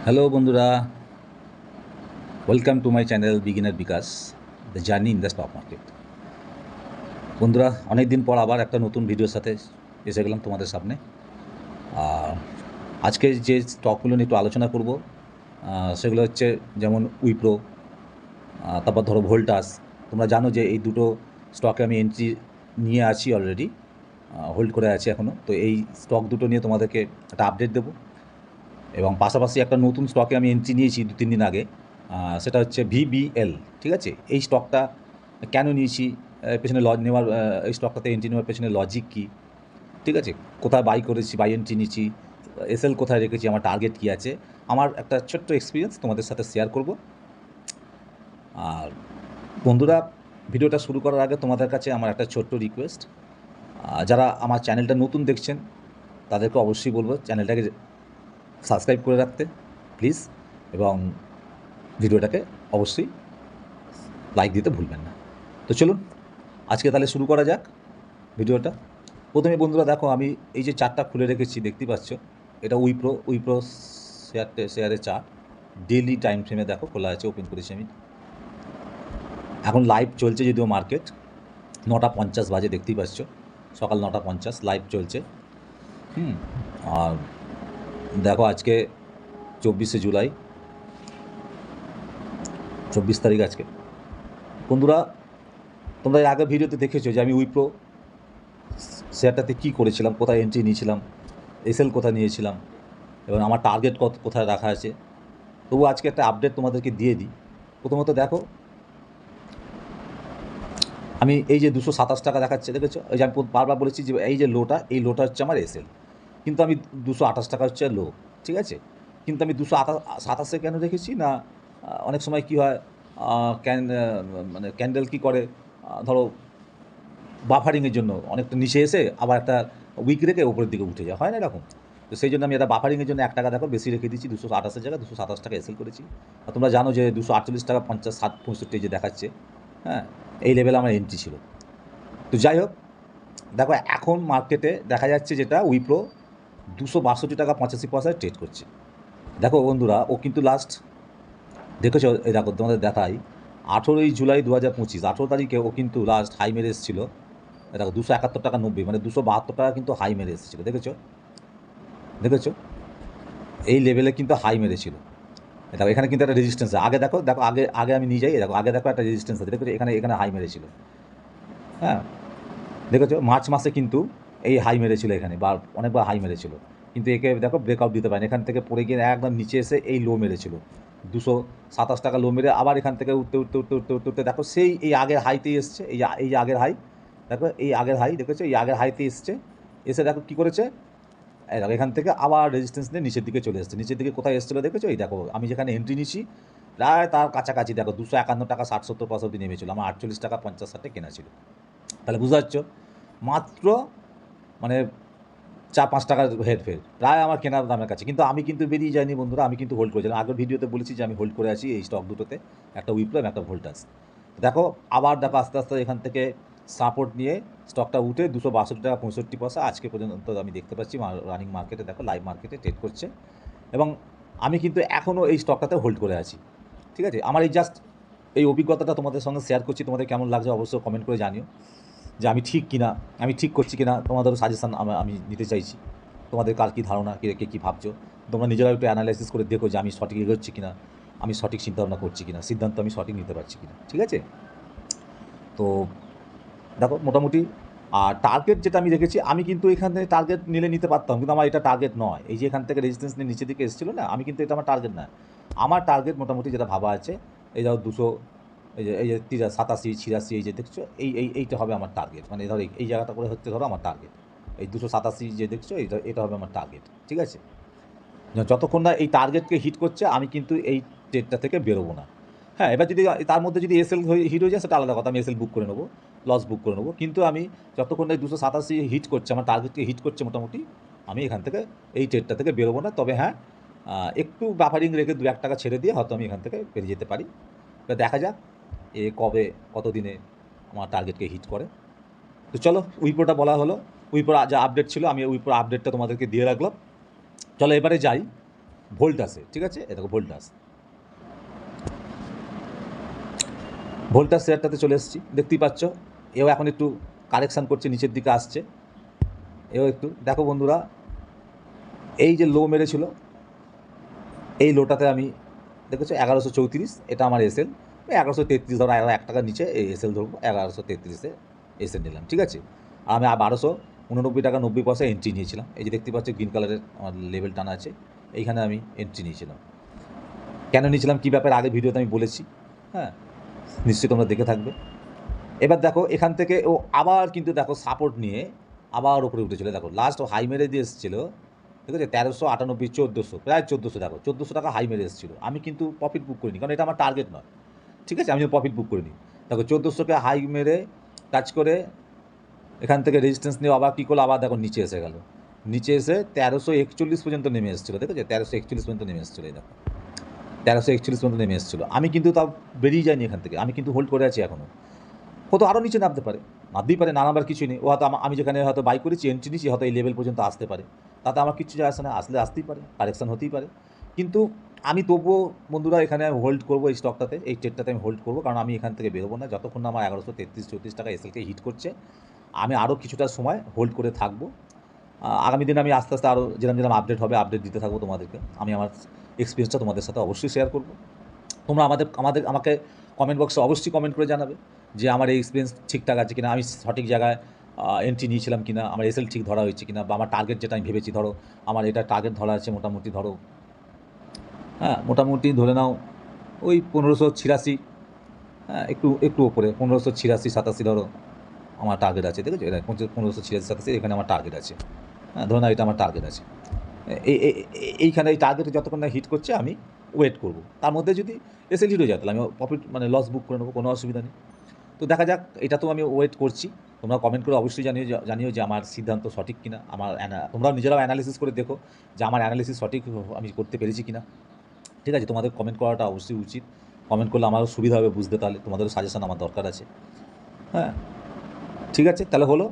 Hello বন্ধুরা, welcome to my channel beginner Bikash, the journey in the stock market. বন্ধুরা, অনেক দিন পর আবার একটা নতুন ভিডিওর সাথে এসে গেলাম তোমাদের সামনে। আর আজকে যে স্টকগুলো নিয়ে একটু আলোচনা করব সেগুলো হচ্ছে যেমন উইপ্রো, তারপর ধরো ভোল্টাস। তোমরা জানো যে এই দুটো স্টকে আমি এন্ট্রি নিয়ে আছি অলরেডি, হোল্ড করে আছি এখনও। তো এই স্টক দুটো নিয়ে তোমাদেরকে একটা আপডেট দেবো। এবং পাশাপাশি একটা নতুন স্টকে আমি এন্ট্রি নিয়েছি 2-3 দিন আগে, সেটা হচ্ছে ভিবিএল। ঠিক আছে, এই স্টকটা কেন নিয়েছি, পেছনে নেওয়ার, এই স্টকটাতে এন্ট্রি নেওয়ার পেছনে লজিক কী, ঠিক আছে, কোথায় বাই করেছি, বাই এন্ট্রি নিয়েছি, এসএল কোথায় রেখেছি, আমার টার্গেট কী আছে, আমার একটা ছোট্ট এক্সপিরিয়েন্স তোমাদের সাথে শেয়ার করব। আর বন্ধুরা, ভিডিওটা শুরু করার আগে তোমাদের কাছে আমার একটা ছোট্ট রিকোয়েস্ট, যারা আমার চ্যানেলটা নতুন দেখছেন তাদেরকে অবশ্যই বলবো চ্যানেলটাকে সাবস্ক্রাইব করে রাখতে প্লিজ, এবং ভিডিওটাকে অবশ্যই লাইক দিতে ভুলবেন না। তো চলুন আজকে তাহলে শুরু করা যাক ভিডিওটা। প্রথমে বন্ধুরা দেখো, আমি এই যে চার্টটা খুলে রেখেছি দেখতে পাচ্ছ, এটা উইপ্রো শেয়ারের চার্ট। ডেইলি টাইম ফ্রেমে দেখো খোলা আছে, ওপেন করেছি আমি। এখন লাইভ চলছে, যদিও মার্কেট 9:50 বাজে, দেখতেই পাচ্ছ, সকাল 9:50 লাইভ চলছে। আর দেখো আজকে 24শে জুলাই, 24 তারিখ আজকে। বন্ধুরা, তোমরা এর আগে ভিডিওতে দেখেছো যে আমি উইপ্রো শেয়ারটাতে কী করেছিলাম, কোথায় এন্ট্রি নিয়েছিলাম, এসএল কোথায় নিয়েছিলাম, এবং আমার টার্গেট কোথায় রাখা আছে। তবু আজকে একটা আপডেট তোমাদেরকে দিয়ে দিই। প্রথমত দেখো, আমি এই যে 227 টাকা দেখাচ্ছে, দেখেছো, এই যে আমি বারবার বলেছি যে এই যে লোটা, এই লোটা হচ্ছে আমার এসএল, কিন্তু আমি 228 টাকা হচ্ছে লো, ঠিক আছে। কিন্তু আমি 227 কেন রেখেছি না, অনেক সময় কী হয়, মানে ক্যান্ডেল কী করে, ধরো বাফারিংয়ের জন্য অনেকটা নিচে এসে আবার একটা উইক রেখে উপরের দিকে উঠে যায়, হয় না এরকম? তো সেই জন্য আমি এটা বাফারিংয়ের জন্য 1 টাকা দেখো বেশি রেখে দিচ্ছি, 228-এর জায়গায় 227 টাকা এসএল করেছি। আর তোমরা জানো যে 248 টাকা 50, 60, 65 যে দেখাচ্ছে, হ্যাঁ, এই লেভেলে আমার এন্ট্রি ছিল। তো যাই হোক, দেখো এখন মার্কেটে দেখা যাচ্ছে যেটা উইপ্রো 262 টাকা 85 পয়সায় ট্রেড করছে। দেখো বন্ধুরা, ও কিন্তু লাস্ট, দেখেছো, এই দেখো তোমাদের দেখাই, 18ই জুলাই 2025, 18 তারিখে ও কিন্তু লাস্ট হাই মেরে এসেছিলো। দেখো 271 টাকা 90, মানে 272 টাকা কিন্তু হাই মেরে এসেছিলো, দেখেছো, দেখেছো, এই লেভেলে কিন্তু হাই মেরেছিল। দেখো এখানে কিন্তু একটা রেজিস্ট্যান্স আছে, আগে দেখো, দেখো আগে আগে আমি নিয়ে যাই, দেখো আগে দেখো একটা রেজিস্ট্যান্স আছে, দেখেছো, এখানে এখানে হাই মেরেছিল, হ্যাঁ, দেখেছো, মার্চ মাসে কিন্তু এই হাই মেরেছিল এখানে, বা অনেকবার হাই মেরেছিল, কিন্তু একে দেখো ব্রেকআউট দিতে পারেনি, এখান থেকে পড়ে গিয়ে একদম নিচে এসে এই লো মেরেছিল, 227 টাকা লো মেরে আবার এখান থেকে উঠতে উঠতে উঠতে উঠতে উঠতে উঠতে দেখো সেই এই আগের হাইতেই এসছে, এই যে আগের হাই, দেখো এই আগের হাই, দেখেছো, এই আগের হাইতে এসছে, এসে দেখো কী করেছে, এই দেখো এখান থেকে আবার রেজিস্ট্যান্স নিয়ে নিচের দিকে চলে এসছে। নিচের দিকে কোথায় এসেছিলো দেখেছো, এই দেখো আমি যেখানে এন্ট্রি নিচ্ছি প্রায় তার কাছাকাছি, দেখো 251 টাকা 60-70 পয়সা অবধি নেমেছিল, আমার 48 টাকা 50 কেনা ছিল। তাহলে বুঝতে পারছো, মাত্র মানে 4-5 টাকার হেরফের প্রায় আমার কেনার দামের কাছে, কিন্তু আমি কিন্তু বেরিয়ে যাইনি বন্ধুরা, আমি কিন্তু হোল্ড করেছিলাম। আগের ভিডিওতে বলেছি যে আমি হোল্ড করে আছি এই স্টক দুটোতে, একটা উইপ্রো এবং একটা ভোল্টাস। দেখো আবার দেখো আস্তে আস্তে এখান থেকে সাপোর্ট নিয়ে স্টকটা উঠে 262 টাকা 65 পয়সা আজকে পর্যন্ত আমি দেখতে পাচ্ছি রানিং মার্কেটে, দেখো লাইভ মার্কেটে ট্রেড করছে। এবং আমি কিন্তু এখনও এই স্টকটাতে হোল্ড করে আছি, ঠিক আছে। আমার এই জাস্ট এই অভিজ্ঞতাটা তোমাদের সঙ্গে শেয়ার করছি, তোমাদের কেমন লাগছে অবশ্যই কমেন্ট করে জানিও, যে আমি ঠিক কিনা, আমি ঠিক করছি কিনা, তোমাদেরও সাজেশান আমি নিতে চাইছি। তোমাদের কার কী ধারণা, কে কী ভাবছো, তোমরা নিজেরাও একটু অ্যানালাইসিস করে দেখো যে আমি সঠিক এগোচ্ছি কিনা, আমি সঠিক চিন্তাভাবনা করছি কিনা, সিদ্ধান্ত আমি সঠিক নিতে পারছি কিনা, ঠিক আছে। তো দেখো মোটামুটি, আর টার্গেট যেটা আমি রেখেছি, আমি কিন্তু এখানে টার্গেট নিতে পারতাম, কিন্তু আমার এটা টার্গেট নয়। এই যে এখান থেকে রেজিস্ট্যান্স নিয়ে নিচের দিকে এসেছিলো না, আমি কিন্তু এটা আমার টার্গেট না। আমার টার্গেট মোটামুটি যেটা ভাবা আছে, এই ধরো 200, এই যে 87, 86, এই যে দেখছো, এইটা হবে আমার টার্গেট, মানে ধরো এই জায়গাটা করে হচ্ছে ধরো আমার টার্গেট, এই 287 যে দেখছো, এটা হবে আমার টার্গেট, ঠিক আছে। যতক্ষণ না এই টার্গেটকে হিট করছে আমি কিন্তু এই ট্রেডটা থেকে বেরোবো না। হ্যাঁ, এবার যদি তার মধ্যে যদি এসএল হিট হয়ে যায় সেটা আলাদা কথা, আমি এসএল বুক করে নেবো, লস বুক করে নেবো, কিন্তু আমি যতক্ষণ এই 287 হিট করছে, আমার টার্গেটকে হিট করছে মোটামুটি, আমি এখান থেকে এই ট্রেডটা থেকে বেরোবো না। তবে হ্যাঁ, একটু বাফারিং রেখে 2-1 টাকা ছেড়ে দিয়ে হয়তো আমি এখান থেকে বেরিয়ে যেতে পারি। এবার দেখা যাক কবে কত দিনে আমার টার্গেটকে হিট করে। তো চলো, উইপ্রোটা বলা হলো, উইপ্রোর যা আপডেট ছিল আমি উইপ্রোর আপডেটটা তোমাদেরকে দিয়ে রাখলাম। চলো এবারে যাই ভোল্টাসে, ঠিক আছে, এ দেখো ভোল্টাস শেয়ারটাতে চলে এসেছি, দেখতেই পাচ্ছ। এও এখন একটু কারেকশান করছে, নিচের দিকে আসছে। এও একটু দেখো বন্ধুরা, এই যে লো মেরেছিল, এই লোটাতে আমি দেখেছো 1134, এটা আমার এসএল। 1133 ধরো, 1 টাকার নিচে এই এসএল ধরবো, 1133-এ এসএল নিলাম, ঠিক আছে। আর আমি 1289 টাকা 90 পয়সা এন্ট্রি নিয়েছিলাম। এই যে দেখতে পাচ্ছি গ্রিন কালারের আমার লেভেল টানা আছে, এইখানে আমি এন্ট্রি নিয়েছিলাম। কেন নিয়েছিলাম, কী ব্যাপারে, আগে ভিডিওতে আমি বলেছি, হ্যাঁ, নিশ্চয়ই তোমরা দেখে থাকবে। এবার দেখো এখান থেকে ও আবার কিন্তু দেখো সাপোর্ট নিয়ে আবার ওপরে উঠেছিল। দেখো লাস্ট হাই মেরে দিয়ে এসেছিলো, ঠিক আছে, 1398, 1400, প্রায় 1400। দেখো 1400 টাকা হাই মেরে এসেছিলো। আমি কিন্তু প্রফিট বুক করিনি, কারণ এটা আমার টার্গেট নয়, ঠিক আছে, আমি প্রফিট বুক করিনি। দেখো 1400-কে হাই মেরে টাচ করে এখান থেকে রেজিস্ট্যান্স নিয়ে আবার কী করলো, আবার দেখো নিচে এসে গেল। নিচে এসে 1341 পর্যন্ত নেমে এসেছিলো, ঠিক আছে, 1341 পর্যন্ত নেমে এসেছিলো। এই দেখো 1341 পর্যন্ত নেমে এসেছিলো। আমি কিন্তু তাও বেরিয়ে যাইনি এখান থেকে, আমি কিন্তু হোল্ড করে আছি এখনও। হয়তো আরও নিচে নামতে পারে, নামতেই পারে, না নামার কিছুই নেই। ও হয়তো আমি যেখানে হয়তো বাই করেছি, এন্ট্রি নিচ্ছি, হয়তো এই লেভেল পর্যন্ত আসতে পারে, তাতে আমার কিচ্ছু যায় আসে না। আসলে আসতেই পারে, কারেকশান হতেই পারে। কিন্তু আমি তবুও বন্ধুরা এখানে হোল্ড করবো, এই স্টকটাতে, এই ট্রেডটাতে আমি হোল্ড করবো, কারণ আমি এখান থেকে বেরোবো না যতক্ষণ না আমার 1133-34 টাকা এসএলকে হিট করছে। আমি আরও কিছুটা সময় হোল্ড করে থাকবো। আগামী দিনে আমি আস্তে আস্তে আরও যেরকম আপডেট হবে, আপডেট দিতে থাকবো তোমাদেরকে। আমি আমার এক্সপিরিয়েন্সটা তোমাদের সাথে অবশ্যই শেয়ার করবো। তোমরা আমাকে কমেন্ট বক্সে অবশ্যই কমেন্ট করে জানাবে যে আমার এই এক্সপিরিয়েন্স ঠিকঠাক আছে কিনা, আমি সঠিক জায়গায় এন্ট্রি নিয়েছিলাম কিনা, আমার এসএল ঠিক ধরা হয়েছে কিনা, বা আমার টার্গেট যেটা আমি ভেবেছি, ধরো আমার এটা টার্গেট ধরা আছে মোটামুটি, ধরো হ্যাঁ মোটামুটি ধরে নাও ওই 1586, হ্যাঁ একটু একটু ওপরে 1586-87 ধরো আমার টার্গেট আছে, ঠিক আছে, এটা 1586-87 এখানে আমার টার্গেট আছে। হ্যাঁ ধরে নাও এটা আমার টার্গেট আছে। এইখানে এই টার্গেটে যতক্ষণ না হিট করছে আমি ওয়েট করব। তার মধ্যে যদি এসএল হিট হয়ে যায় তাহলে আমি প্রফিট মানে লস বুক করে নেবো, কোনো অসুবিধা নেই। তো দেখা যাক, এটা তো আমি ওয়েট করছি। তোমরা কমেন্ট করে অবশ্যই জানিও যে আমার সিদ্ধান্ত সঠিক কিনা। তোমরাও নিজেরাও অ্যানালিসিস করে দেখো যে আমার অ্যানালিসিস সঠিক আমি করতে পেরেছি কিনা, ঠিক আছে। তোমাদের কমেন্ট করাটা অবশ্যই উচিত। কমেন্ট করলে আমারও সুবিধা হবে বুঝতে, তাহলে তোমাদেরও সাজেশন আমার দরকার আছে। হ্যাঁ ঠিক আছে, তাহলে হলো।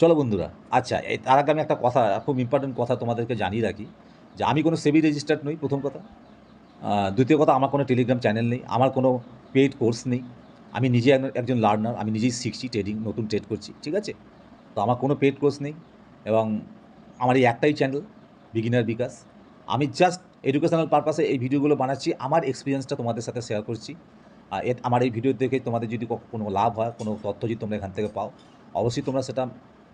চলো বন্ধুরা, আচ্ছা তার আগে আমি একটা কথা, খুব ইম্পর্টেন্ট কথা তোমাদেরকে জানিয়ে রাখি, যে আমি কোনো সেবি রেজিস্টার্ড নই, প্রথম কথা। দ্বিতীয় কথা, আমার কোনো টেলিগ্রাম চ্যানেল নেই, আমার কোনো পেইড কোর্স নেই। আমি নিজে একজন লার্নার, আমি নিজেই শিখছি ট্রেডিং, নতুন ট্রেড করছি, ঠিক আছে। তো আমার কোনো পেইড কোর্স নেই, এবং আমার এই একটাই চ্যানেল, বিগিনার বিকাশ। আমি জাস্ট এডুকেশনাল পারপাসে এই ভিডিওগুলো বানাচ্ছি, আমার এক্সপিরিয়েন্সটা তোমাদের সাথে শেয়ার করছি। আমার এই ভিডিও দেখে তোমাদের যদি কোনো লাভ হয়, কোনো তথ্য যদি তোমরা এখান থেকে পাও, অবশ্যই তোমরা সেটা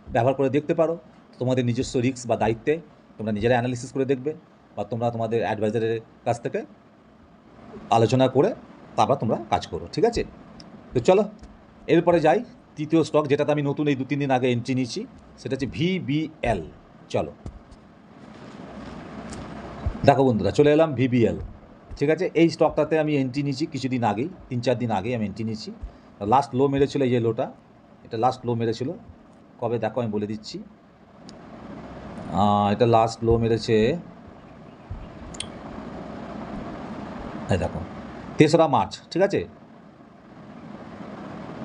ব্যবহার করে দেখতে পারো। তোমাদের নিজস্ব রিস্ক বা দায়িত্বে তোমরা নিজেরা অ্যানালিসিস করে দেখবে, বা তোমরা তোমাদের অ্যাডভাইজারের কাছ থেকে আলোচনা করে তারপর তোমরা কাজ করো, ঠিক আছে। তো চলো এরপরে যাই তৃতীয় স্টক, যেটাতে আমি নতুন এই 2-3 দিন আগে এন্ট্রি নিয়েছি, সেটা হচ্ছে ভিবিএল। চলো দেখো বন্ধুরা, চলে এলাম ভিবিএল, ঠিক আছে। এই স্টকটাতে আমি এন্ট্রি নিয়েছি কিছুদিন আগেই, 3-4 দিন আগেই আমি এন্ট্রি নিয়েছি। লাস্ট লো মেরেছিল এই যে লোটা, এটা লাস্ট লো মেরেছিল কবে দেখো আমি বলে দিচ্ছি। এটা লাস্ট লো মেরেছে, এই দেখো 3রা মার্চ, ঠিক আছে,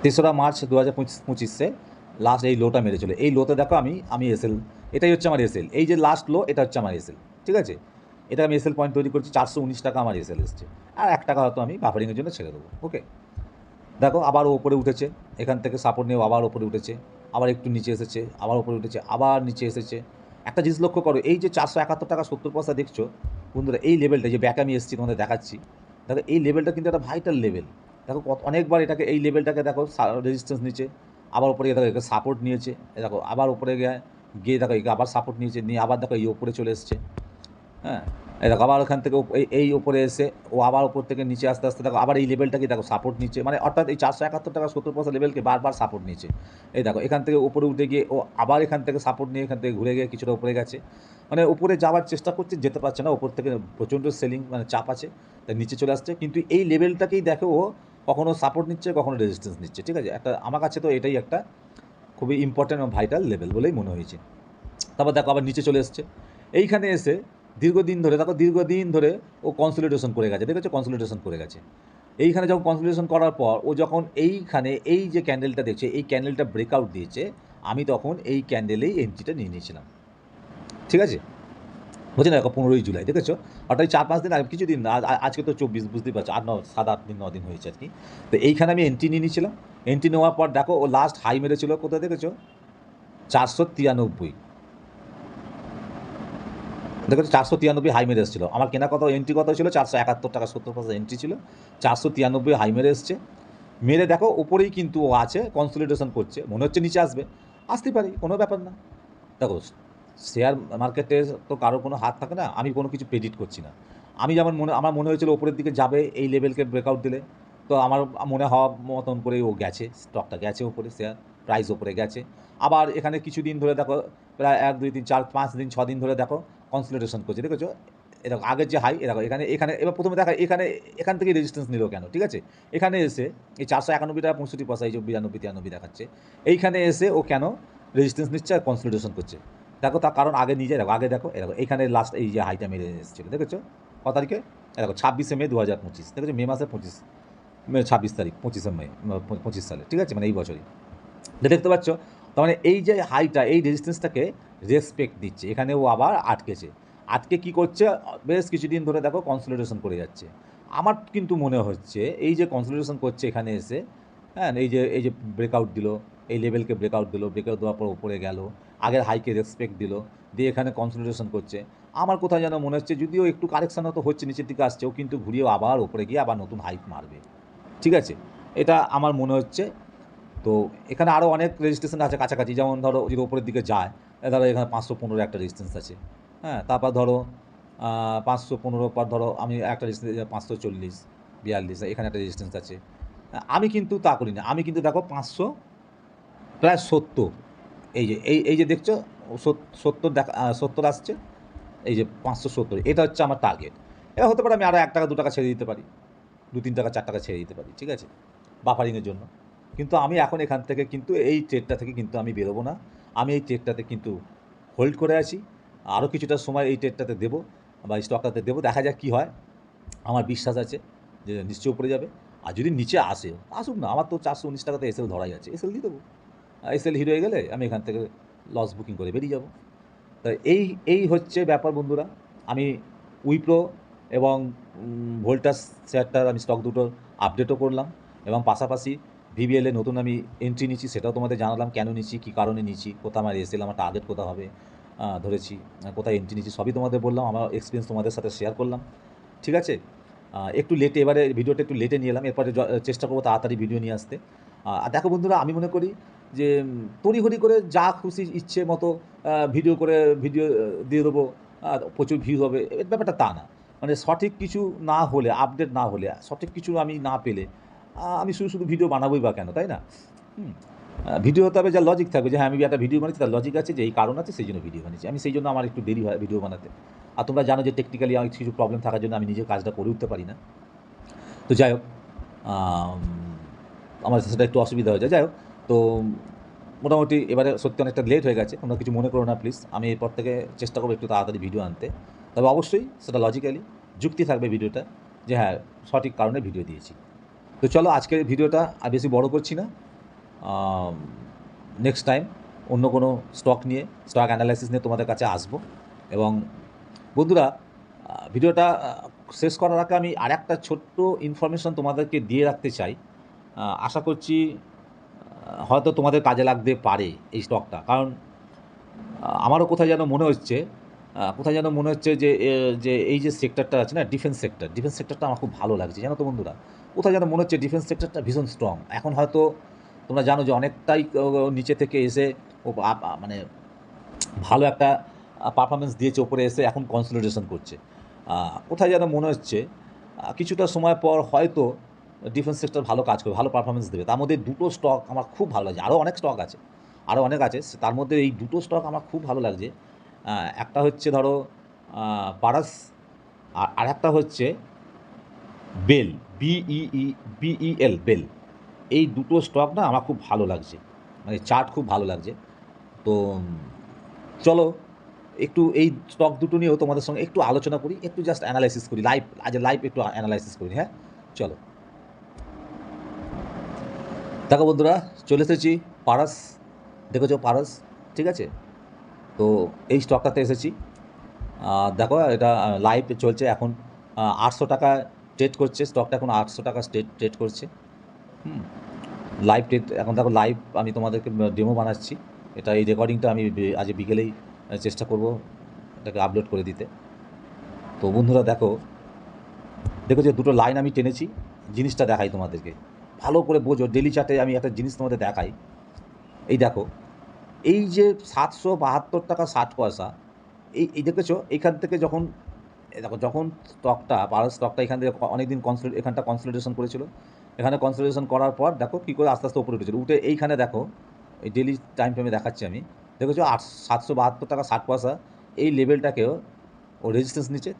3রা মার্চ 2025 লাস্ট এই লোটা মেরেছিল। এই লোতে দেখো আমি এসএল, এটাই হচ্ছে আমার এসএল। এই যে লাস্ট লো, এটা হচ্ছে আমার এসএল, ঠিক আছে। এটা আমি এসএল পয়েন্ট তৈরি করছি, 419 টাকা আমার এসএল এসছে, আর 1 টাকা হয়তো আমি বাফারিংয়ের জন্য ছেড়ে দেবো, ওকে। দেখো আবার ওপরে উঠেছে, এখান থেকে সাপোর্ট নিয়েও আবার ওপরে উঠেছে, আবার একটু নিচে এসেছে, আবার ওপরে উঠেছে, আবার নিচে এসেছে। একটা জিনিস লক্ষ্য করো, এই যে 471 টাকা 70 পয়সা দেখছো বন্ধুরা, এই লেভেলটা যে ব্যাক আমি এসেছি তোমাদের দেখাচ্ছি, দেখো এই লেভেলটা কিন্তু একটা ভাইটাল লেভেল। দেখো অনেকবার এটাকে, এই লেভেলটাকে দেখো রেজিস্ট্যান্স নিচে, আবার উপরে দেখো একে সাপোর্ট নিয়েছে, দেখো আবার উপরে গিয়ে দেখো একে আবার সাপোর্ট নিয়েছে, নিয়ে আবার দেখো এই ওপরে চলে এসছে। হ্যাঁ এই দেখো আবার ওখান থেকে এই ওপরে এসে ও আবার ওপর থেকে নিচে আস্তে আস্তে দেখো আবার এই লেভেলটাকে দেখো সাপোর্ট নিচ্ছে, মানে অর্থাৎ এই 471 টাকা 70 পয়সা লেভেলকে বারবার সাপোর্ট নিচ্ছে। এই দেখো এখান থেকে উপরে উঠে গিয়ে ও আবার এখান থেকে সাপোর্ট নিয়ে এখান থেকে ঘুরে গিয়ে কিছুটা উপরে গেছে, মানে উপরে যাওয়ার চেষ্টা করছে, যেতে পারছে না, উপর থেকে প্রচণ্ড সেলিং মানে চাপ আছে, তাই নিচে চলে আসছে। কিন্তু এই লেভেলটাকেই দেখো ও কখনো সাপোর্ট নিচ্ছে, কখনো রেজিস্ট্যান্স নিচ্ছে, ঠিক আছে। আমার কাছে তো এটাই একটা খুবই ইম্পর্ট্যান্ট এবং ভাইটাল লেভেল বলেই মনে হয়েছে। তারপর দেখো আবার নিচে চলে এসছে, এইখানে এসে দীর্ঘদিন ধরে ও কনসলিডেশন করে গেছে, দেখেছো কনসলিডেশন করে গেছে। এইখানে যখন কনসলিডেশন করার পর ও যখন এইখানে এই যে ক্যান্ডেলটা দেখছে, এই ক্যান্ডেলটা ব্রেকআউট দিয়েছে, আমি তখন এই ক্যান্ডেলেই এন্ট্রিটা নিয়ে নিয়েছিলাম, ঠিক আছে। বুঝলি না, 15ই জুলাই দেখেছো, অর্থাৎ 4-5 দিন আগে, কিছুদিন আজকে তো 24, বুঝতেই পারছো, 7-8 দিন 9 দিন হয়েছে আর কি। তো এইখানে আমি এন্ট্রি নিয়ে নিয়েছিলাম। এন্ট্রি নেওয়ার পর দেখো ও লাস্ট হাই মেরেছিল কোথায় দেখেছো, 493। দেখেছো 493 হাই মেরে এসেছিলো। আমার কেনা কত এন্ট্রি কত ছিল, 471 টাকা 70 পয়সা এন্ট্রি ছিল, 493 হাই মেরে এসছে। মেরে দেখো ওপরেই কিন্তু ও আছে, কনসলিডেশন করছে, মনে হচ্ছে নিচে আসবে, আসতেই পারি, কোনো ব্যাপার না। দেখো শেয়ার মার্কেটে তো কারো কোনো হাত থাকে না, আমি কোনো কিছু প্রেডিক্ট করছি না। আমি যেমন আমার মনে হয়েছিল ওপরের দিকে যাবে এই লেভেলকে ব্রেকআউট দিলে, তো আমার মনে হওয়া মতন করে ও গেছে, স্টকটা গেছে ওপরে, শেয়ার প্রাইস ওপরে গেছে। আবার এখানে কিছুদিন ধরে দেখো, প্রায় 1 2 3 4 5 দিন 6 দিন ধরে দেখো কনসলিডেশন করছে, দেখেছো। এরকম আগের যে হাই, এরকম এখানে এখানে এবার প্রথমে দেখা এখান থেকে রেজিস্ট্যান্স নিল কেন, ঠিক আছে। এখানে এসে এই 491 টাকা 65 পয়সা, এই যে 92 93 দেখাচ্ছে, এইখানে এসে ও কেন রেজিস্ট্যান্স নিচ্ছে আর কনসলিডেশন করছে। দেখো তার কারণ আগে নিজে দেখো, আগে দেখো এরকম এইখানে লাস্ট এই যে হাইটা মেরে এসেছিলো, দেখেছো কত তারিখে, দেখো 26শে মে 2025, দেখেছো মে মাসে 26 তারিখ, 25শে মে 25 সালে, ঠিক আছে, মানে এই বছরই। দেখতে পাচ্ছ, তার মানে এই যে হাইটা, এই রেজিস্ট্যান্সটাকে রেসপেক্ট দিচ্ছে, এখানে ও আবার আটকেছে। আটকে কি করছে, বেশ কিছুদিন ধরে দেখো কনসলিডেশন করে যাচ্ছে। আমার কিন্তু মনে হচ্ছে এই যে কনসলিডেশন করছে এখানে এসে, হ্যাঁ, এই যে ব্রেকআউট দিল, এই লেভেলকে ব্রেকআউট দিল, ব্রেকআউট দেওয়ার পর উপরে গেল, আগের হাইকে রেসপেক্ট দিল, দিয়ে এখানে কনসলিডেশন করছে। আমার কোথায় যেন মনে হচ্ছে, যদিও একটু কারেকশানও তো হচ্ছে, নিচের দিকে আসছে, ও কিন্তু ঘুরিয়েও আবার উপরে গিয়ে আবার নতুন হাইক মারবে, ঠিক আছে, এটা আমার মনে হচ্ছে। তো এখানে আরও অনেক রেজিস্ট্রেশন আছে কাছাকাছি, যেমন ধরো যদি ওপরের দিকে যায়, ধরো এখানে 515 একটা রেজিস্ট্যান্স আছে, হ্যাঁ, তারপর ধরো 515 পর ধরো আমি একটা রেজিস্ট্যান্স 540 42, এখানে একটা রেজিস্ট্যান্স আছে। আমি কিন্তু তা করি না, আমি কিন্তু দেখো 500 প্রায় 70, এই যে এই যে দেখছো 70 দেখা, 70 আসছে, এই যে 570, এটা হচ্ছে আমার টার্গেট। এটা হতে পারে আমি আরও 1 টাকা 2 টাকা ছেড়ে দিতে পারি, 2-3 টাকা 4 টাকা ছেড়ে দিতে পারি, ঠিক আছে, বাফারিংয়ের জন্য। কিন্তু আমি এখন এখান থেকে কিন্তু এই ট্রেডটা থেকে কিন্তু আমি বেরোবো না। আমি এই ট্রেডটাতে কিন্তু হোল্ড করে আছি। আরও কিছুটা সময় এই ট্রেডটাতে দেবো, বা স্টকটাতে দেবো, দেখা যাক কী হয়। আমার বিশ্বাস আছে যে নিশ্চয়ই উপরে যাবে। আর যদি নিচে আসে, আসুক না, আমার তো 419 টাকাতে এসএল ধরাই আছে, এসএল দিয়ে দেবো। এসএল হিট হয়ে গেলে আমি এখান থেকে লস বুকিং করে বেরিয়ে যাব। তাই এই হচ্ছে ব্যাপার বন্ধুরা। আমি উইপ্রো এবং ভোল্টাস শেয়ারটার আমি স্টক দুটোর আপডেটও করলাম, এবং পাশাপাশি ভিবিএলে নতুন আমি এন্ট্রি নিচ্ছি, সেটাও তোমাদের জানালাম কেন নিচ্ছি, কী কারণে নিচ্ছি, কোথা আমার এসএল, আমার টার্গেট কোথা হবে ধরেছি, কোথায় এন্ট্রি নিচ্ছি, সবই তোমাদের বললাম, আমার এক্সপিরিয়েন্স তোমাদের সাথে শেয়ার করলাম, ঠিক আছে। একটু লেটে, এবারে ভিডিওটা একটু লেটে নিয়ে এলাম, এরপরে চেষ্টা করবো তাড়াতাড়ি ভিডিও নিয়ে আসতে। আর দেখো বন্ধুরা, আমি মনে করি যে তড়িঘড়ি করে যা খুশি ইচ্ছে মতো ভিডিও দিয়ে দেবো, প্রচুর ভিউ হবে, এর ব্যাপারটা তা না। মানে সঠিক কিছু না হলে, আপডেট না হলে, সঠিক কিছু আমি না পেলে, আমি শুধু শুধু ভিডিও বানাবোই বা কেন, তাই না? ভিডিও হতে হবে যা লজিক থাকবে, যে হ্যাঁ আমি একটা ভিডিও বানাচ্ছি, তার লজিক আছে, যে এই কারণ আছে, সেই জন্য ভিডিও বানিয়েছি আমি, সেই জন্য আমার একটু দেরি হয় ভিডিও বানাতে। আর তোমরা জানো যে টেকনিক্যালি আমার কিছু প্রবলেম থাকার জন্য আমি নিজের কাজটা করে উঠতে পারি না। তো যাই হোক, আমার সেটা একটু অসুবিধা হয়ে যায়। যাই হোক, তো মোটামুটি এবারে সত্যি অনেকটা লেট হয়ে গেছে, তোমরা কিছু মনে করো না প্লিজ। আমি এরপর থেকে চেষ্টা করবো একটু তাড়াতাড়ি ভিডিও আনতে, তবে অবশ্যই সেটা লজিক্যালি যুক্তি থাকবে ভিডিওটা, যে হ্যাঁ সঠিক কারণে ভিডিও দিয়েছি। তো চলো, আজকের ভিডিওটা আর বেশি বড় করছি না। নেক্সট টাইম অন্য কোনো স্টক নিয়ে, স্টক অ্যানালাইসিস নিয়ে তোমাদের কাছে আসবো। এবং বন্ধুরা, ভিডিওটা শেষ করার আগে আমি আরেকটা ছোট্ট ইনফরমেশন তোমাদেরকে দিয়ে রাখতে চাই। আশা করছি হয়তো তোমাদের কাজে লাগতে পারে এই স্টকটা, কারণ আমারও কোথায় যেন মনে হচ্ছে যে এই যে সেক্টরটা আছে না, ডিফেন্স সেক্টরটা আমার খুব ভালো লাগছে, জানো তো বন্ধুরা। কোথায় যেন মনে হচ্ছে ডিফেন্স সেক্টরটা ভীষণ স্ট্রং। এখন হয়তো তোমরা জানো যে অনেকটাই নিচে থেকে এসে ও মানে ভালো একটা পারফরমেন্স দিয়েছে, ওপরে এসে এখন কনসলিডেশন করছে। কোথায় যেন মনে হচ্ছে কিছুটা সময় পর হয়তো ডিফেন্স সেক্টর ভালো কাজ করবে, ভালো পারফরমেন্স দেবে। তার মধ্যে দুটো স্টক আমার খুব ভালো লাগছে, আরও অনেক স্টক আছে, তার মধ্যে এই দুটো স্টক আমার খুব ভালো লাগছে। একটা হচ্ছে ধরো পারাস, আর একটা হচ্ছে বেল, বিইএল, বেল। এই দুটো স্টক না আমার খুব ভালো লাগছে, মানে চার্ট খুব ভালো লাগছে। তো চলো একটু এই স্টক দুটো নিয়েও তোমাদের সঙ্গে একটু আলোচনা করি, একটু জাস্ট অ্যানালাইসিস করি, লাইভ একটু অ্যানালাইসিস করি, হ্যাঁ চলো। দেখো বন্ধুরা, চলে এসেছি পারাস, দেখেছো পারাস, ঠিক আছে। তো এই স্টকটাতে এসেছি, দেখো এটা লাইভ চলছে এখন, 800 টাকা ট্রেড করছে স্টকটা, এখন 800 টাকা ট্রেড করছে। লাইভ ট্রেড এখন দেখো, লাইভ আমি তোমাদেরকে ডেমো বানাচ্ছি। এটা এই রেকর্ডিংটা আমি আজ বিকেলেই চেষ্টা করব এটাকে আপলোড করে দিতে। তো বন্ধুরা দেখো যে দুটো লাইন আমি টেনেছি, জিনিসটা দেখাই তোমাদেরকে, ভালো করে বোঝো। ডেলি চার্টে আমি একটা জিনিস তোমাদের দেখাই। এই দেখো, এই যে 772 টাকা 60 পয়সা, এই দেখেছো, এইখান থেকে যখন দেখো যখন স্টকটা এখান থেকে অনেকদিন এখানটা কনসলিডেশন করেছিল, এখানে কনসলিডেশন করার পর দেখো কী করে আস্তে আস্তে উপরে উঠেছিল, উঠে এইখানে দেখো এই ডেলি টাইম ফ্রেমে দেখাচ্ছি আমি, দেখেছো 772 টাকা 60 পয়সা এই লেভেলটাকেও ও রেজিস্ট্যান্স নিচে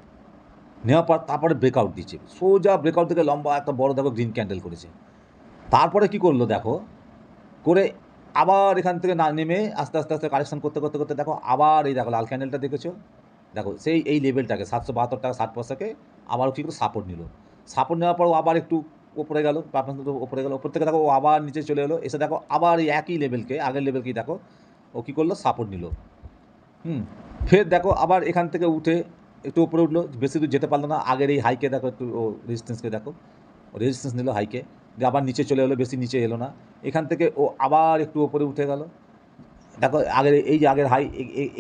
নেওয়ার পর তারপরে ব্রেকআউট দিচ্ছে, সোজা ব্রেকআউট থেকে লম্বা একটা বড় দেখো গ্রিন ক্যান্ডেল করেছে। তারপরে কি করলো দেখো, করে আবার এখান থেকে না নেমে আস্তে আস্তে আস্তে কারেকশন করতে করতে করতে দেখো আবার এই দেখো লাল ক্যান্ডেলটা দেখেছো, দেখো সেই এই লেভেলটাকে 772 টাকা 60 পয়সাকে আবার কী করে সাপোর্ট নিল। সাপোর্ট নেওয়ার পর আবার একটু ওপরে গেল, ওপরে গেল, ওপর থেকে দেখো ও আবার নিচে চলে এলো, এসে দেখো আবার এই একই লেভেলকে, আগের লেভেলকেই দেখো ও কী করলো, সাপোর্ট নিল। ফের দেখো আবার এখান থেকে উঠে একটু উপরে উঠলো, বেশি দূর যেতে পারলো না, আগের এই হাইকে দেখো একটু ও রেজিস্ট্যান্সকে দেখো, ও রেজিস্ট্যান্স নিল হাইকে, দিয়ে আবার নিচে চলে এলো, বেশি নিচে এলো না, এখান থেকে ও আবার একটু উপরে উঠে গেল, দেখো আগের এই যে আগের হাই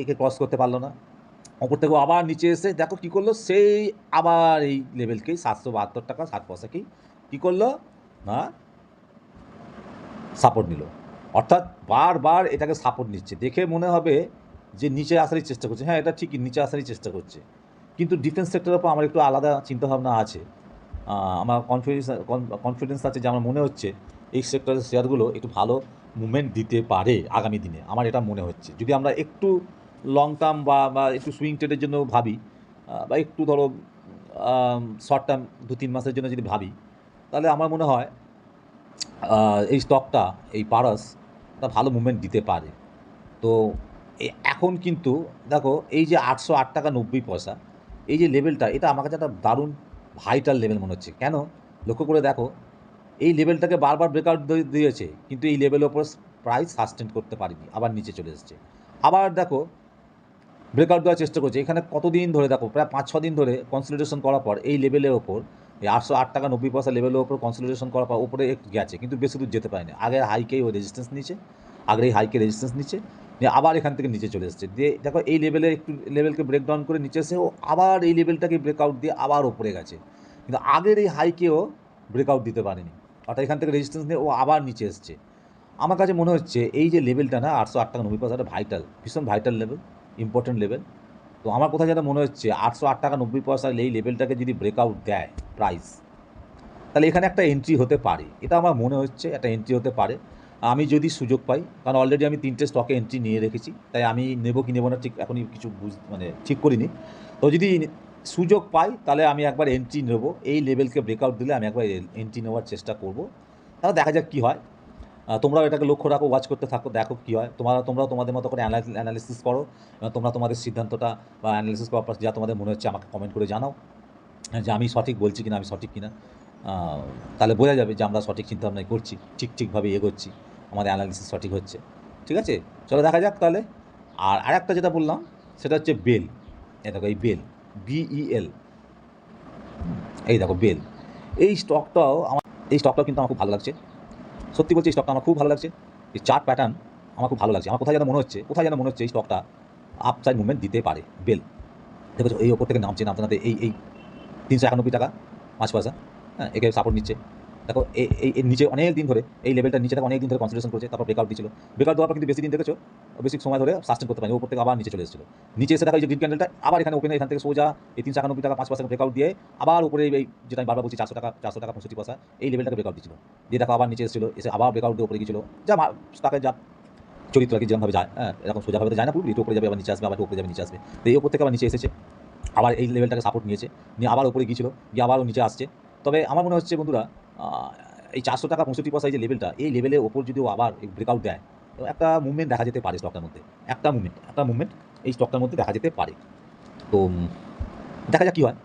একে ক্রস করতে পারলো না, ওপর থেকে আবার নিচে এসে দেখো কী করলো, সেই আবার এই লেভেলকেই 772 টাকা 60 পয়সাকেই কী করলো না সাপোর্ট নিল। অর্থাৎ বারবার এটাকে সাপোর্ট নিচ্ছে, দেখে মনে হবে যে নিচে আসারই চেষ্টা করছে। হ্যাঁ, এটা ঠিকই নিচে আসারই চেষ্টা করছে, কিন্তু ডিফেন্স সেক্টরের ওপর আমার একটু আলাদা চিন্তাভাবনা আছে। আমার কনফিডেন্স আছে যে আমার মনে হচ্ছে এই সেক্টরের শেয়ারগুলো একটু ভালো মুভমেন্ট দিতে পারে আগামী দিনে, আমার এটা মনে হচ্ছে। যদি আমরা একটু লং টার্ম বা একটু সুইং ট্রেডের জন্য ভাবি, বা একটু ধরো শর্ট টার্ম 2-3 মাসের জন্য যদি ভাবি, তাহলে আমার মনে হয় এই স্টকটা, এই পারসটা ভালো মুভমেন্ট দিতে পারে। তো এখন কিন্তু দেখো এই যে 808 টাকা 90 পয়সা এই যে লেভেলটা, এটা আমার কাছে একটা দারুণ ভাইটাল লেভেল মনে হচ্ছে। কেন, লক্ষ্য করে দেখো, এই লেভেলটাকে বারবার ব্রেকআউট দিয়েছে, কিন্তু এই লেভেলের ওপর প্রাইস সাস্টেন করতে পারেনি, আবার নিচে চলে এসেছে। আবার দেখো ব্রেকআউট দেওয়ার চেষ্টা করছে, এখানে কতদিন ধরে দেখো প্রায় 5-6 দিন ধরে কনসলিডেশন করার পর এই লেভেলের ওপর, এই 808 টাকা 90 পয়সা লেভেলের ওপর কনসলিডেশন করার পর উপরে গেছে, কিন্তু বেশি দূর যেতে পারেনি। আগের হাইকেই ও রেজিস্ট্যান্স নিচে, আগের এই হাইকে রেজিস্ট্যান্স নিচে নিয়ে আবার এখান থেকে নিচে চলে এসেছে, দিয়ে দেখো এই লেভেলে একটু লেভেলকে ব্রেকডাউন করে নিচে এসে ও আবার এই লেভেলটাকে ব্রেকআউট দিয়ে আবার ওপরে গেছে, কিন্তু আগের এই হাইকেও ব্রেকআউট দিতে পারেনি। অর্থাৎ এখান থেকে রেজিস্ট্যান্স নিয়ে ও আবার নিচে এসছে। আমার কাছে মনে হচ্ছে এই যে লেভেলটা না 808 টাকা 90 পয়সাটা ভাইটাল, ভীষণ ভাইটাল লেভেল, ইম্পর্টেন্ট লেভেল। তো আমার কোথায় যেটা মনে হচ্ছে 808 টাকা 90 পয়সা এই লেভেলটাকে যদি ব্রেকআউট দেয় প্রাইস, তাহলে এখানে একটা এন্ট্রি হতে পারে, এটা আমার মনে হচ্ছে একটা এন্ট্রি হতে পারে আমি যদি সুযোগ পাই। কারণ অলরেডি আমি 3টে স্টকে এন্ট্রি নিয়ে রেখেছি, তাই আমি নেব কি নেব না ঠিক এখনই কিছু মানে ঠিক করিনি। তো যদি সুযোগ পাই তাহলে আমি একবার এন্ট্রি নেব, এই লেভেলকে ব্রেকআউট দিলে আমি একবার এন্ট্রি নেওয়ার চেষ্টা করব, তাহলে দেখা যাক কী হয়। তোমরাও এটাকে লক্ষ্য রাখো, ওয়াচ করতে থাকো, দেখো কী হয়। তোমরাও তোমাদের মতো করে অ্যানালিসিস করো, তোমরা তোমাদের সিদ্ধান্তটা বা অ্যানালিসিস করার পর যা তোমাদের মনে হচ্ছে আমাকে কমেন্ট করে জানাও যে আমি সঠিক বলছি কিনা, আমি সঠিক কিনা। তাহলে বোঝা যাবে যে আমরা সঠিক চিন্তাভাবনাই করছি, ঠিকভাবে এগোচ্ছি, আমাদের অ্যানালিসিস সঠিক হচ্ছে। ঠিক আছে, চলো দেখা যাক তাহলে। আর আরেকটা যেটা বললাম সেটা হচ্ছে বেল। এই দেখো এই বেল, BEL, এই দেখো বেল, এই স্টকটাও কিন্তু আমার খুব ভালো লাগছে। সত্যি বলছি, এই স্টকটা আমার খুব ভালো লাগছে। এই চার্ট প্যাটার্ন আমার খুব ভালো লাগছে। আমার কোথায় যেন মনে হচ্ছে এই স্টকটা আপ সাইড মুভমেন্ট দিতে পারে। বেল দেখেছো এই ওপর থেকে নামতে এই 391 টাকা 5 পয়সা, হ্যাঁ, একে সাপোর্ট নিচ্ছে। দেখো এই নিচে অনেক দিন ধরে, এই লেভেলটা নিচে অনেক দিন ধরে কনসলিডেশন করেছে, তারপর ব্রেকআউট দিয়েছিল। ব্রেকআউট দেওয়ার পর কিন্তু বেশি দিন দেখেছো, বেশি সময় ধরে সাস্টেন করতে পারেনি, ওপর থেকে আবার নিচে চলে এসেছিল। নিচে এসে দেখো এই যে গ্রিন ক্যান্ডেলটা আবার এখানে ওপেনে, এখান থেকে সোজা এই 391 টাকা 5 পয়সা ব্রেকআউট দিয়ে আবার উপরে এই যেটা আমি বারবার বলছি 400 টাকা 65 পয়সা এই লেভেলটাকে ব্রেকআউট দিয়েছিল, দিয়ে দেখো আবার নিচে এসেছিল, এসে আবার ব্রেকআউট দিয়ে উপরে গিয়েছিল। যা স্টকে যা চরিত্র আর কি যেরকমভাবে যায়, হ্যাঁ, এরকম সোজাভাবে তো যায় না, পুরো একটু উপরে যাবে আবার নিচে আসবে, আবার উপরে যাবে নিচে আসবে। তো এই উপর থেকে আবার নিচে এসেছে, আবার এই লেভেলটাকে সাপোর্ট নিয়েছে, নিয়ে আবার উপরে গিয়েছিল, গিয়ে আবারও নিচে আসছে। তবে আমার মনে হচ্ছে বন্ধুরা, এই 400 টাকা 65 পয়সা এই যে লেভেলটা, এই লেভেলের ওপর যদি ও আবার ব্রেকআউট দেয়, তো একটা মুভমেন্ট দেখা যেতে পারে স্টকটার মধ্যে, একটা মুভমেন্ট এই স্টকটার মধ্যে দেখা যেতে পারে। তো দেখা যাক কী হয়,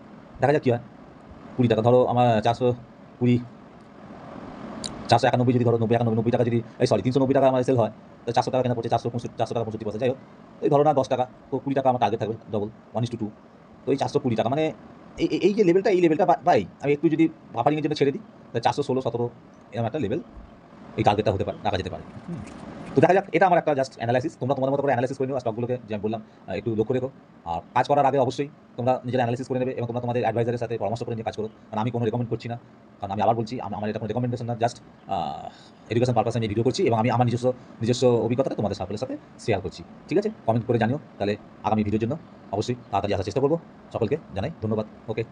20 টাকা ধরো আমার 420 491 যদি ধরো 90 টাকা যদি 390 টাকা আমার সেল হয়, তো 400 টাকা কেনা পড়ছে 400 টাকা 65 পয়সা, যাই হোক এই ধরো না 10 টাকা, তো 20 টাকা আমার টার্গেট থাকবে, ডবল 1:2। তো এই 420 টাকা মানে এই যে লেভেলটা, এই লেভেলটা ভাই আমি একটু যদি বাফারিংয়ের জন্য ছেড়ে দিই, তাহলে 416-17 এরকম একটা লেভেল এই টার্গেটটা হতে পারে, রাখা যেতে পারে। তো দেখা যাক, এটা আমার একটা জাস্ট অ্যানালাইসিস। তোমরা তোমাদের মতো করে অ্যানালাইসিস করে নিও স্টকগুলোকে, যে আমি বললাম একটু লক্ষ্য রেখো। আর কাজ করার আগে অবশ্যই তোমরা নিজেরা অ্যানালাইসিস করে নেবে এবং তোমরা তোমাদের অ্যাডভাইজারের সাথে পরামর্শ করে নিয়ে কাজ করো। কারণ আমি কোনো রেকমেন্ড করছি না, কারণ আমি আবার বলছি আমার এটা কোনো রেকমেন্ডেশন না, জাস্ট এডুকেশন পারপাসে আমি ভিডিও করছি এবং আমি আমার নিজস্ব অভিজ্ঞতাটা তোমাদের সার্কেলের সাথে শেয়ার করছি। ঠিক আছে, কমেন্ট করে জানিও, তাহলে আগামী ভিডিওর জন্য অবশ্যই তাড়াতাড়ি আসার চেষ্টা করবো। সকলকে জানাই ধন্যবাদ। ওকে।